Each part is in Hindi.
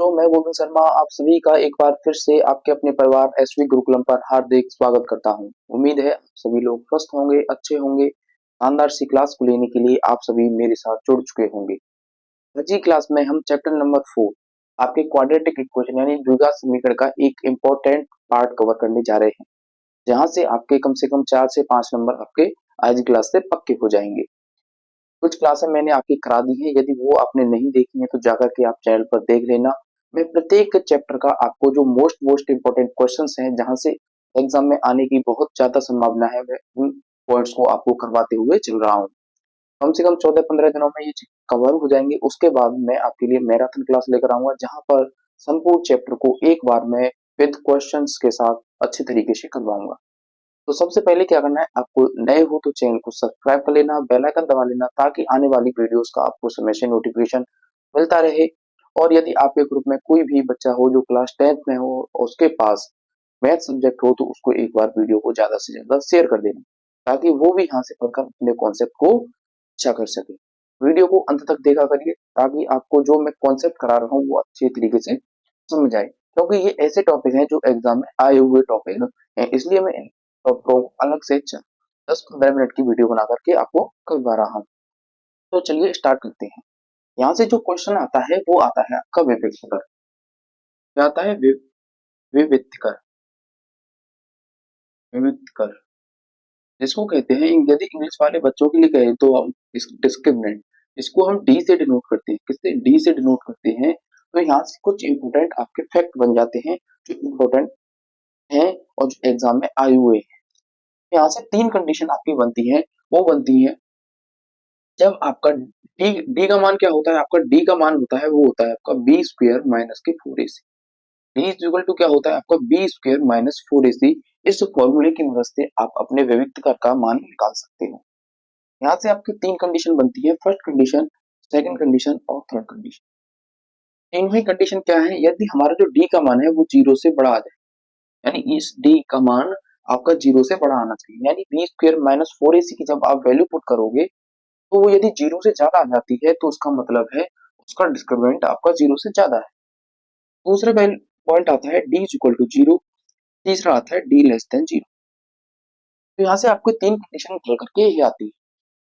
तो मैं गोविंद शर्मा आप सभी का एक बार फिर से आपके अपने परिवार एसवी गुरुकुलम पर हार्दिक स्वागत करता हूं। उम्मीद है आप सभी लोग स्वस्थ होंगे, अच्छे होंगे। शानदार सी क्लास को लेने के लिए आप सभी मेरे साथ जुड़ चुके होंगे। आज की क्लास में हम चैप्टर नंबर 4 आपके क्वाड्रेटिक इक्वेशन यानी द्विघात समीकरण का एक इम्पोर्टेंट पार्ट कवर करने जा रहे हैं, जहां से आपके कम से कम 4 से 5 नंबर आपके आज की क्लास से पक्के हो जाएंगे। कुछ क्लासें मैंने आपकी करा दी है, यदि वो आपने नहीं देखी है तो जाकर के आप चैनल पर देख लेना। मैं प्रत्येक चैप्टर का आपको जो मोस्ट इंपोर्टेंट क्वेश्चंस हैं, जहां से एग्जाम में आने की बहुत ज्यादा संभावना है, मैं उन पॉइंट्स को आपको करवाते हुए चल रहा हूँ। कम से कम 14-15 दिनों में ये कवर हो जाएंगे। उसके बाद मैं आपके लिए मैराथन क्लास लेकर आऊंगा, जहां पर संपूर्ण चैप्टर को एक बार में विद क्वेश्चंस के साथ अच्छे तरीके से करवाऊंगा। तो सबसे पहले क्या करना है, आपको नए हो तो चैनल को सब्सक्राइब कर लेना, बेल आइकन दबा लेना, ताकि आने वाली वीडियोस का आपको समय से नोटिफिकेशन मिलता रहे। और यदि आपके ग्रुप में कोई भी बच्चा हो जो क्लास 10th में हो और उसके पास मैथ सब्जेक्ट हो, तो उसको एक बार वीडियो को ज्यादा से ज्यादा शेयर कर देना, ताकि वो भी यहाँ से पढ़कर अपने कॉन्सेप्ट को अच्छा कर सके। वीडियो को अंत तक देखा करिए, ताकि आपको जो मैं कॉन्सेप्ट करा रहा हूँ वो अच्छे तरीके से समझ आए, क्योंकि ये ऐसे टॉपिक हैं जो एग्जाम में आए हुए टॉपिक हैं। इसलिए मैं आपको अलग से 10-15 मिनट की वीडियो बना करके आपको करवा रहा हूँ। तो चलिए स्टार्ट करते हैं। यहाँ से जो क्वेश्चन आता है वो आता है आपका विविक्त कर। क्या आता है? विविक्त कर। विविक्त कर जिसको कहते हैं, यदि इंग्लिश वाले बच्चों के लिए कहें तो हम डिस्क्रिमिनेंट, इसको हम डी से डिनोट करते हैं। किससे? डी से डिनोट करते हैं। तो यहाँ से कुछ इंपोर्टेंट आपके फैक्ट बन जाते हैं जो इंपोर्टेंट हैं और जो एग्जाम में आए हुए हैं। यहाँ से 3 कंडीशन आपकी बनती है। वो बनती है जब आपका डी डी का मान क्या होता है? आपका डी का मान होता है, वो होता है आपका बी स्क्वायर माइनस के 4ac। D is equal to क्या होता है? आपका बी स्क्वायर माइनस 4ac। इस फॉर्मूले की मदद से आप अपने विविक्त कर का मान निकाल सकते हो। यहाँ से आपकी 3 कंडीशन बनती है, फर्स्ट कंडीशन, सेकंड कंडीशन और थर्ड कंडीशन। तीनों ही कंडीशन क्या है? यदि हमारा जो डी का मान है वो 0 से बड़ा आ जाए, यानी इस डी का मान आपका 0 से बड़ा आना चाहिए, यानी बी स्क्वायर माइनस 4ac की जब आप वैल्यू पुट करोगे तो वो यदि 0 से ज्यादा आ जाती है, तो उसका मतलब है उसका डिस्क्रिमिनेंट आपका 0 से ज्यादा है। दूसरा पॉइंट आता है डी इज इक्वल टू 0। तीसरा आता है डी लेस देन 0। तो यहाँ से आपको 3 कंडीशन निकल करके ये आती है।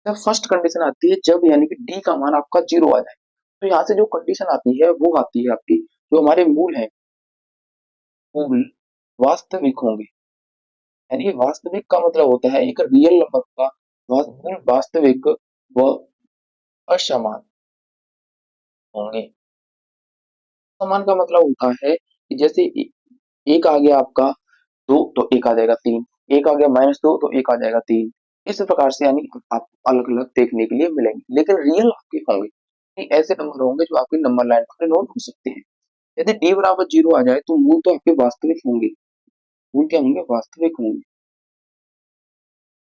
जब फर्स्ट कंडीशन आती है, जब यानी कि डी का मान आपका 0 आ जाए, तो यहाँ से जो कंडीशन आती है वो आती है आपकी, जो हमारे मूल है, मूल वास्तविक होंगे। यानी वास्तविक का मतलब होता है एक रियल नंबर का मूल वास्तविक व असमान होंगे। समान का मतलब होता है कि जैसे एक आ गया आपका 2 तो एक आ जाएगा 3, एक आ गया -2 तो एक आ जाएगा 3। इस प्रकार से यानी आप अलग-अलग देखने के लिए मिलेंगे, लेकिन रियल आपके होंगे। ये ऐसे नंबर होंगे जो आपकी नंबर लाइन पर नोट हो सकते हैं। यदि d बराबर 0 आ जाए तो मूल तो आपके वास्तविक होंगे। मूल क्या होंगे? वास्तविक होंगे।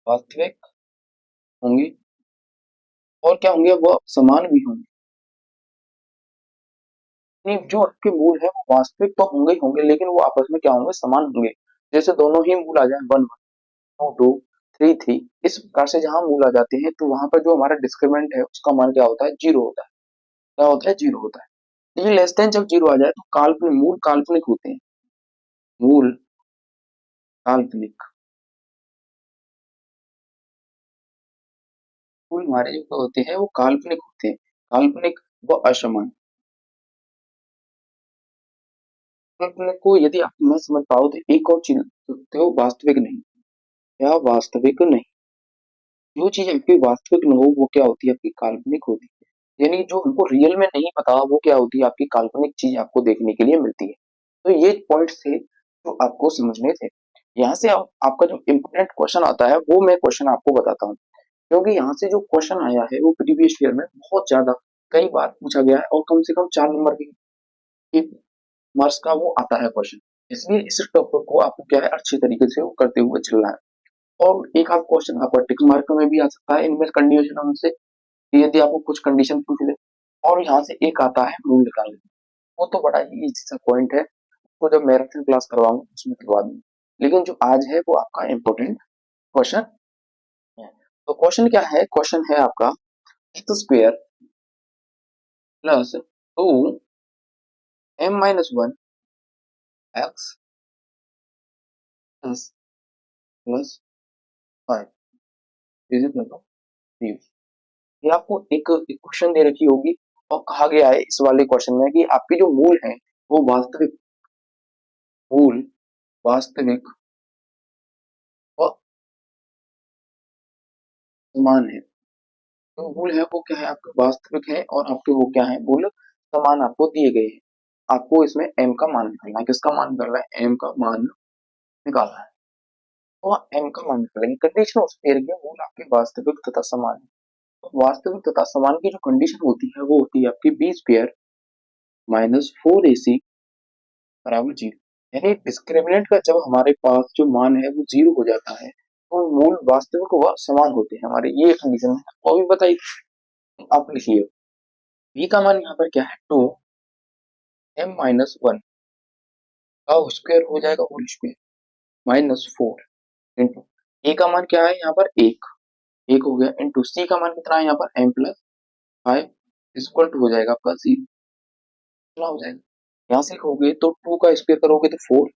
वास्तविक होंगे और क्या होंगे? वो समान भी होंगे। नहीं, जो आपके मूल है वो वास्तविक तो होंगे ही होंगे, लेकिन वो आपस में क्या होंगे? समान होंगे। जैसे दोनों ही मूल आ जाए 1 1 2 3 3, इस प्रकार से जहां मूल आ जाते हैं तो वहां पर जो हमारा डिस्क्रिमिनेंट है उसका मान क्या होता है? 0 होता है। क्या होता है? 0 होता है। लेकिन लेस देन जब 0 आ जाए तो काल्पनिक मूल काल्पनिक होते हैं। मूल काल्पनिक। मूल हमारे जो होते हैं वो काल्पनिक होते हैं। काल्पनिक व असमान। काल्पनिक को यदि आप न समझ पाओ तो एक और चीज सकते हो, वास्तविक नहीं। क्या? वास्तविक नहीं। जो चीज आपकी वास्तविक न हो वो क्या होती है? आपकी काल्पनिक होती है। यानी जो हमको रियल में नहीं पता वो क्या होती है? आपकी काल्पनिक चीज आपको देखने के लिए मिलती है। तो ये पॉइंट थे जो आपको समझने थे। यहाँ से आपका जो इम्पोर्टेंट क्वेश्चन आता है वो मैं क्वेश्चन आपको बताता हूँ, क्योंकि यहाँ से जो क्वेश्चन आया है वो प्रीवियस ईयर में बहुत ज्यादा कई बार पूछा गया है और कम से कम 4 नंबर की मार्क्स का वो आता है क्वेश्चन। इसलिए इस टॉपिक को आपको क्या है अच्छी तरीके से वो करते हुए चलना है। और एक आध क्वेश्चन आपका टिक मार्क में भी आ सकता है इनमें कंडीशन से, यदि आपको कुछ कंडीशन पूछ ले। और यहाँ से एक आता है रूल निकालने, वो तो बड़ा ही इजी सा पॉइंट है, उसको जब मैराथन क्लास करवाऊंगा उसमें करवा दूंगा। लेकिन जो आज है वो आपका इम्पोर्टेंट क्वेश्चन है। तो क्वेश्चन क्या है? क्वेश्चन है आपका x square plus 2 m minus one x plus plus five is equal to zero. ये आपको एक क्वेश्चन दे रखी होगी और कहा गया है इस वाले क्वेश्चन में कि आपके जो मूल हैं वो मूल वास्तविक और समान है। तो मूल है वो क्या है, आपके वास्तविक है और आपके वो क्या है, मूल समान आपको दिए गए हैं। आपको इसमें m का मान निकालना है। किसका मान निकालना है? m का मान निकालना है। तो m का मान निकालेंगे। कंडीशन उसकी है मूल आपके वास्तविक तथा समान है। तो वास्तविक तथा समान की जो कंडीशन होती है वो होती है आपकी बी स्क्वायर माइनस फोर ए सी बराबर जीरो। यानी डिस्क्रिमिनेंट का जब हमारे पास जो मान है वो जीरो हो जाता है तो मूल वास्तविक व समान होते हैं हमारे, ये कंडीशन है। और भी बताइए, आप लिखिए v का मान यहाँ पर क्या है, टू m माइनस वन का स्क्वायर हो जाएगा whole square minus four into A का मान क्या है यहाँ पर एक हो गया, इंटू सी का मान कितना है यहाँ पर m plus five equal to हो जाएगा आपका जीरो। कितना हो जाएगा, यहाँ से लिखोगे तो टू का स्क्वायर करोगे तो फोर,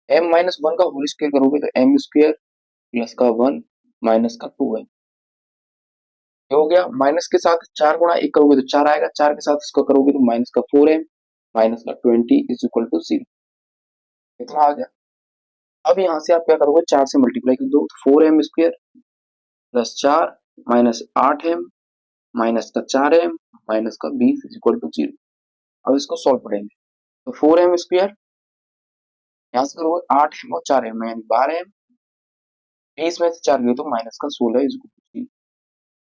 m माइनस वन का होल स्क्वायर करोगे तो m स्क्वायर प्लस का वन माइनस का टू है। ये हो गया, माइनस के साथ चार गुणा एक करोगे तो चार आएगा, चार के साथ इसका करोगे तो माइनस का फोर एम माइनस का twenty is equal to zero. कितना आ गया, अब यहाँ से आप क्या करोगे, चार से मल्टीप्लाई कर दो, फोर एम स्क्वायर प्लस चार माइनस आठ एम माइनस का चार एम माइनस का बीस इज इक्वल टू जीरो। अब इसको सॉल्व करेंगे तो फोर एम स्क्वायर यहाँ से करोगे आठ एम और चार एम यानी बारह एम, बीस में से चार गए तो माइनस का सोलह इज इक्वल टू जीरो।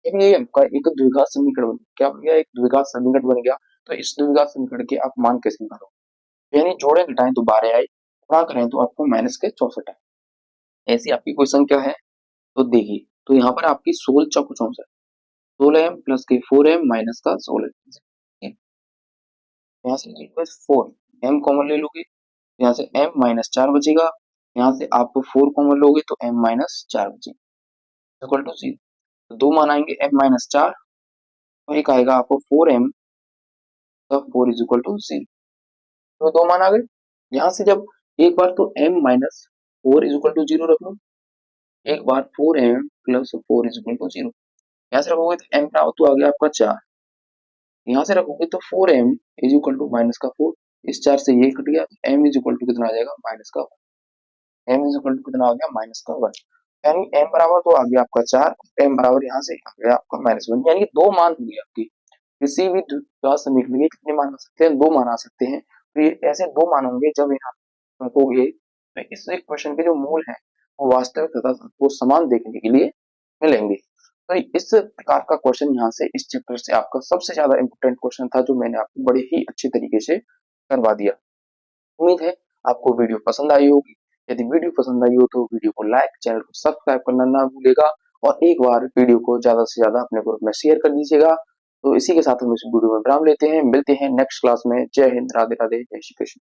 अब ये आपका एक द्विघात समीकरण क्या बन गया, एक द्विघात समीकरण बन गया। तो इस द्विघात समीकरण के आप मान कैसे निकालोगे, यानी जोड़े घटाएं तो बारह आए, गुणा करें तो आपको माइनस के चौसठ आए। ऐसी आपकी कोई संख्या है तो देखिए, तो यहाँ पर आपकी सोलह चौको चौसठ, सोलह एम प्लस के फोर एम माइनस का सोलह, यहाँ से फोर एम कॉमन ले लोगे, यहाँ से एम माइनस चार बचेगा, यहाँ से आप फोर कॉमन लोगे तो एम माइनस चार बचेगा इक्वल टू जीरो। तो दो मान आएंगे एम माइनस चार और एक आएगा आपको फोर एम का four is equal to zero. तो दो मान आ गए। यहाँ से जब एक बार तो m minus four is equal to zero रख लो, एक बार four M plus four is equal to zero, यहाँ से रखोगे तो m बराबर तो आ गया आपका चार, यहाँ से रखोगे तो four M is equal to minus का फोर, इस चार से ये कट गया, m इज इक्वल टू कितना आ जाएगा माइनस का one, m is equal to कितना आ गया माइनस का वन, यानी m बराबर तो आ गया आपका चार, m बराबर यहाँ से आ गया आपका माइनस वन, यानी दो मान होंगे आपकी। किसी भी द्विघात समीकरण में कितने मान आ सकते हैं, दो मान आ सकते हैं। तो ये ऐसे दो मान होंगे जब यहाँ रखोगे तो इस इक्वेशन के जो मूल हैं वो वास्तविक तथा वो समान देखने के लिए मिलेंगे। तो इस प्रकार का क्वेश्चन यहाँ से इस चैप्टर से आपका सबसे ज्यादा इंपोर्टेंट क्वेश्चन था जो मैंने आपको बड़े ही अच्छे तरीके से करवा दिया। उम्मीद है आपको वीडियो पसंद आई होगी। यदि वीडियो पसंद आई हो तो वीडियो को लाइक, चैनल को सब्सक्राइब करना ना भूलेगा और एक बार वीडियो को ज्यादा से ज्यादा अपने ग्रुप में शेयर कर दीजिएगा। तो इसी के साथ हम इस वीडियो में विराम लेते हैं, मिलते हैं नेक्स्ट क्लास में। जय हिंद, राधे राधे, जय श्री कृष्ण।